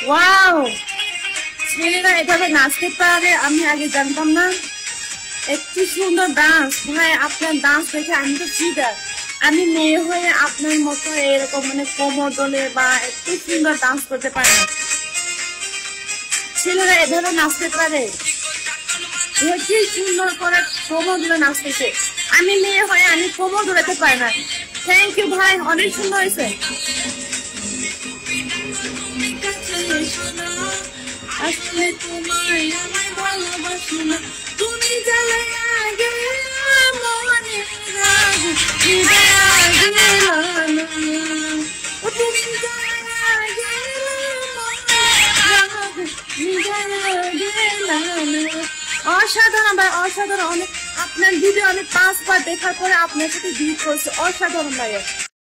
Wow, ছেলেরা এভাবে নাচতে পারে আমি আগে জানতাম না। একটু সুন্দর ডান্স ভাই, আপনার ডান্স দেখে আমি তো চিটার। আমি মেয়ে হয়ে আপনার মতো এরকম মানে কোমর দোলে বা একটু সুন্দর ডান্স করতে পারে না। ছেলেরা এভাবে নাচতে পারে, কি সুন্দর করে কোমর দোলে নাচতেছে। আমি মেয়ে হয়ে আমি কোমর দোলাতে পারি না। থ্যাংক ইউ ভাই, অনেক সুন্দর হয়েছে। আসলে তোমায় আমায় ভালোবাসি না, তুমি জ্বালায়া গেলে মনে রাগ নিভায়া গেল না। ও তুমি জ্বালায়া গেলে মনে রাগ নিভায়া গেল না। অসাধারণ ভাই, অসাধারণ। অনেক আপনার ভিডিও আমি 5 বার দেখার পরে আপনার সাথে ডিলিট করছি। অসাধারণ ভাই।